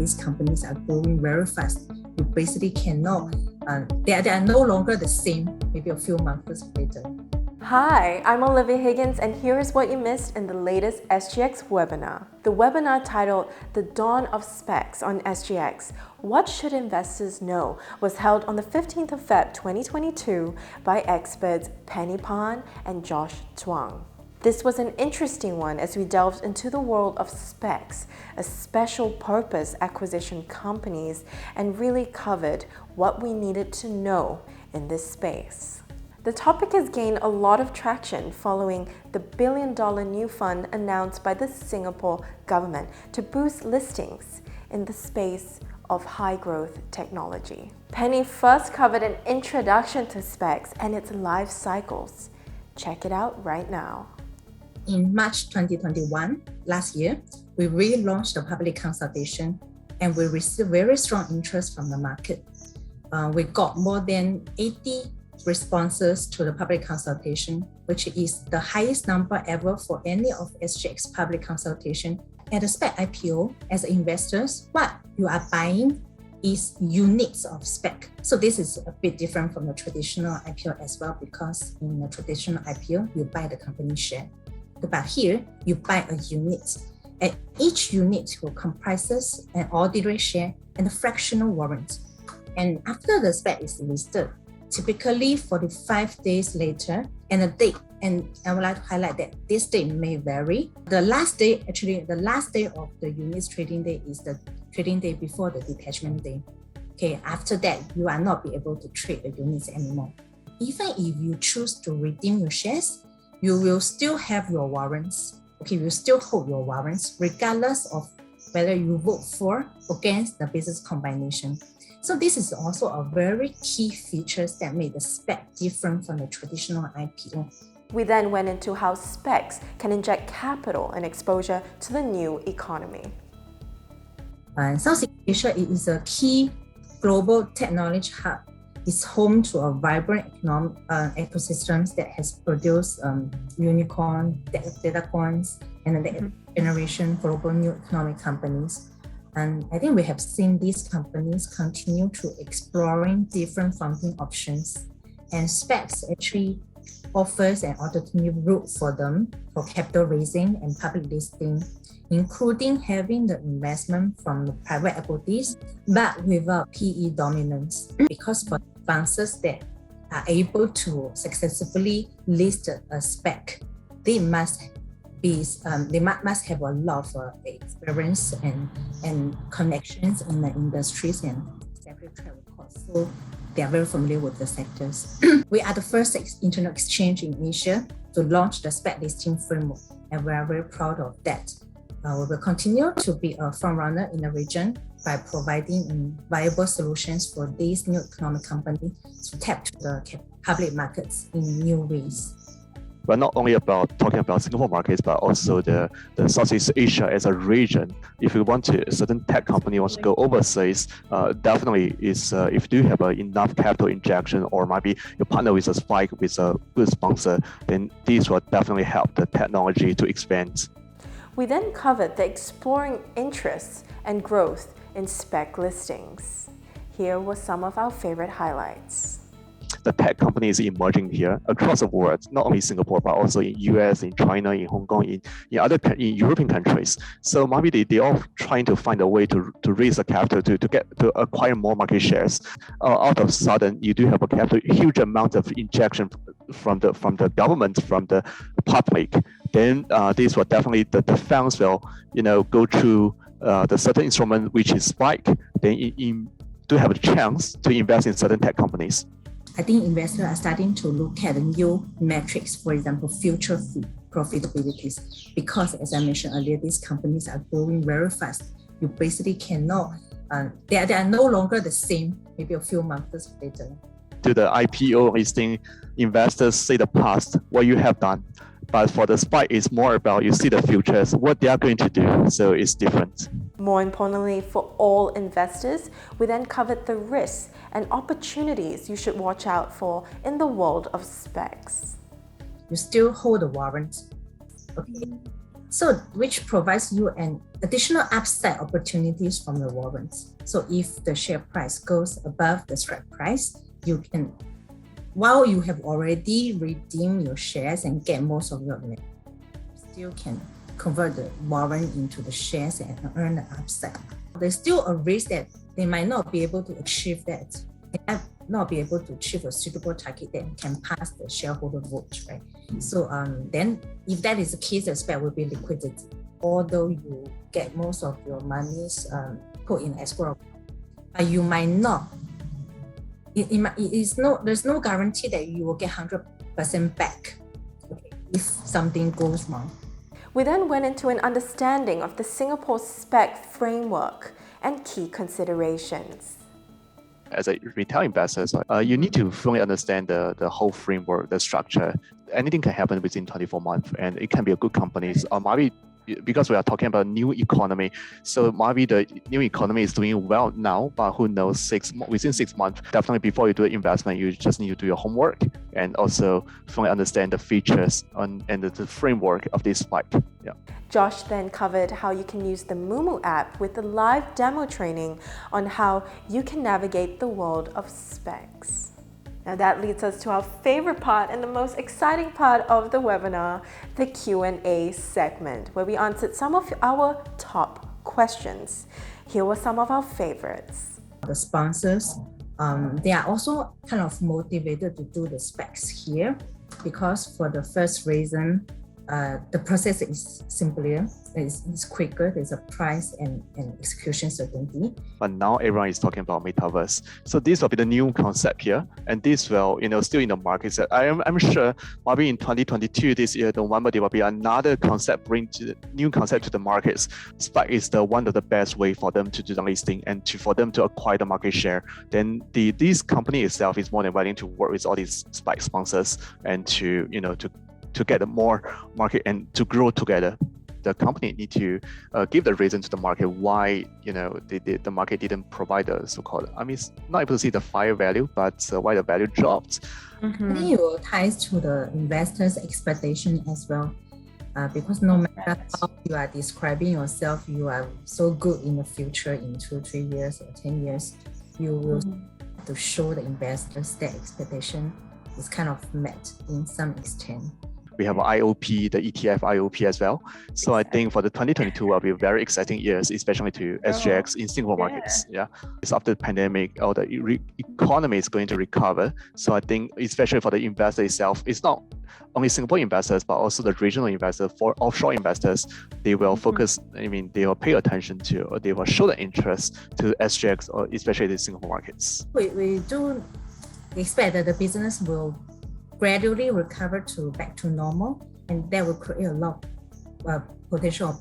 these companies are growing very fast. You basically cannot, they are no longer the same maybe a few months later. Hi, I'm Olivia Higgins, and here's what you missed in the latest SGX webinar. The webinar titled The Dawn of SPACs on SGX, What Should Investors Know, was held on the 15th of Feb 2022 by experts Penny Pan and Josh Twang. This was an interesting one as we delved into the world of SPACs, a special purpose acquisition companies, and really covered what we needed to know in this space. The topic has gained a lot of traction following the billion-dollar new fund announced by the Singapore government to boost listings in the space of high-growth technology. Penny first covered an introduction to SPACs and its life cycles. Check it out right now. In March 2021, last year, we relaunched the public consultation and we received very strong interest from the market. We got more than 80 responses to the public consultation, which is the highest number ever for any of SGX public consultation. At a SPAC IPO, as investors, what you are buying is units of SPAC. So this is a bit different from the traditional IPO as well, because in the traditional IPO, you buy the company share. But here, you buy a unit. And each unit will comprises an ordinary share and a fractional warrant. And after the SPAC is listed, typically 45 days later, and a date, and I would like to highlight that this date may vary. The last day of the units trading day is the trading day before the detachment day. Okay, after that, you are not be able to trade the units anymore. Even if you choose to redeem your shares, you will still have your warrants. Okay, you still hold your warrants regardless of whether you vote for or against the business combination. So this is also a very key feature that made the SPAC different from the traditional IPO. We then went into how SPACs can inject capital and exposure to the new economy. Southeast Asia is a key global technology hub. It's home to a vibrant economic ecosystem that has produced unicorn, data coins, and the generation global new economic companies. And I think we have seen these companies continue to exploring different funding options. And SPACs actually offers an alternative route for them for capital raising and public listing, including having the investment from the private equities, but without PE dominance. Because for sponsors that are able to successfully list a SPAC, they must have a lot of experience and connections in the industries and separate track records. So they are very familiar with the sectors. We are the first internet exchange in Asia to launch the SPAC listing framework, and we are very proud of that. We will continue to be a frontrunner in the region by providing viable solutions for these new economic companies to tap to the public markets in new ways. But not only about talking about Singapore markets, but also the Southeast Asia as a region. If you want to, a certain tech company wants to go overseas, definitely is if you have enough capital injection, or maybe you partner with a SPAC with a good sponsor, then these will definitely help the technology to expand. We then covered the exploring interests and growth in SPAC listings. Here were some of our favorite highlights. The tech companies emerging here across the world, not only Singapore, but also in US, in China, in Hong Kong, in European countries. So maybe they all trying to find a way to raise the capital to acquire more market shares. Out of sudden, you do have a huge amount of injection from the government, from the public. Then these will definitely the funds will go through the certain instrument which is SPAC. Then do have a chance to invest in certain tech companies. I think investors are starting to look at the new metrics, for example, future profitabilities, because as I mentioned earlier, these companies are growing very fast. You basically cannot, they are no longer the same maybe a few months later. To the IPO listing, investors see the past, what you have done. But for the SPAC, it's more about you see the futures, what they are going to do. So it's different. More importantly, for all investors, we then covered the risks and opportunities you should watch out for in the world of SPACs. You still hold the warrant. Okay. So which provides you an additional upside opportunities from the warrants. So if the share price goes above the strike price, you can, while you have already redeemed your shares and get most of your money, still can convert the warrant into the shares and earn the upside. There's still a risk that they might not be able to achieve that. They might not be able to achieve a suitable target that can pass the shareholder vote, right? So then if that is the case, the SPAC will be liquidated. Although you get most of your monies put in escrow, but you might not. There's no guarantee that you will get 100% back, okay, if something goes wrong. We then went into an understanding of the Singapore SPAC framework and key considerations. As a retail investor, you need to fully understand the whole framework, the structure. Anything can happen within 24 months, and it can be a good company. Maybe because we are talking about new economy, so maybe the new economy is doing well now, but who knows, within 6 months, definitely before you do an investment, you just need to do your homework and also fully understand the features and the framework of this SPAC. Yeah. Josh then covered how you can use the moomoooapp with the live demo training on how you can navigate the world of SPACs. Now that leads us to our favorite part and the most exciting part of the webinar, the Q&A segment, where we answered some of our top questions. Here were some of our favorites. The sponsors, they are also kind of motivated to do the SPACs here because for the first reason, the process is simpler, it's quicker, there's a price and execution certainty. But now everyone is talking about Metaverse. So this will be the new concept here. And this will, still in the market. So I'm sure maybe in 2022, this year, November, there will be another concept, new concept to the markets. SPAC is one of the best way for them to do the listing and for them to acquire the market share. Then this company itself is more than willing to work with all these SPAC sponsors and to get more market and to grow together. The company need to give the reason to the market why the market didn't provide the so-called, not able to see the fire value, but why the value dropped. Mm-hmm. I think it will tie to the investors' expectation as well, because no matter how you are describing yourself, you are so good in the future in 2-3 years or 10 years, you will have to show the investors that expectation is kind of met in some extent. We have IOP, the ETF IOP as well. So I think for the 2022 will be very exciting years, especially to SGX in Singapore markets. Yeah, it's after the pandemic, or the economy is going to recover. So I think especially for the investor itself, it's not only Singapore investors, but also the regional investors, for offshore investors, they will focus, they will pay attention to, or they will show the interest to SGX, or especially the Singapore markets. We do expect that the business will gradually recover back to normal, and that will create a lot of potential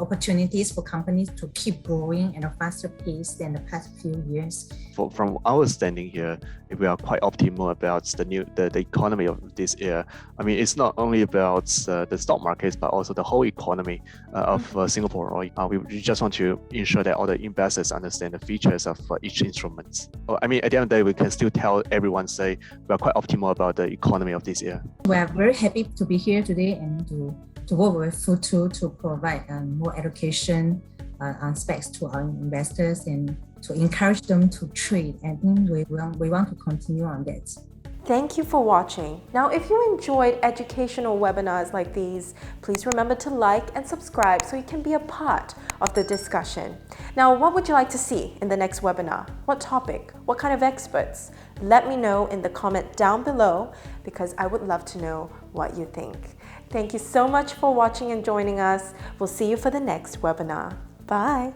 opportunities for companies to keep growing at a faster pace than the past few years. From our standing here, we are quite optimal about the economy of this year. It's not only about the stock markets, but also the whole economy of Singapore. We just want to ensure that all the investors understand the features of each instrument. At the end of the day, we can still tell everyone, say, we are quite optimal about the economy of this year. We are very happy to be here today and to work with Futu to provide more education on SPACs to our investors and to encourage them to trade. And we want to continue on that. Thank you for watching. Now, if you enjoyed educational webinars like these, please remember to like and subscribe so you can be a part of the discussion. Now, what would you like to see in the next webinar? What topic? What kind of experts? Let me know in the comment down below, because I would love to know what you think. Thank you so much for watching and joining us. We'll see you for the next webinar. Bye.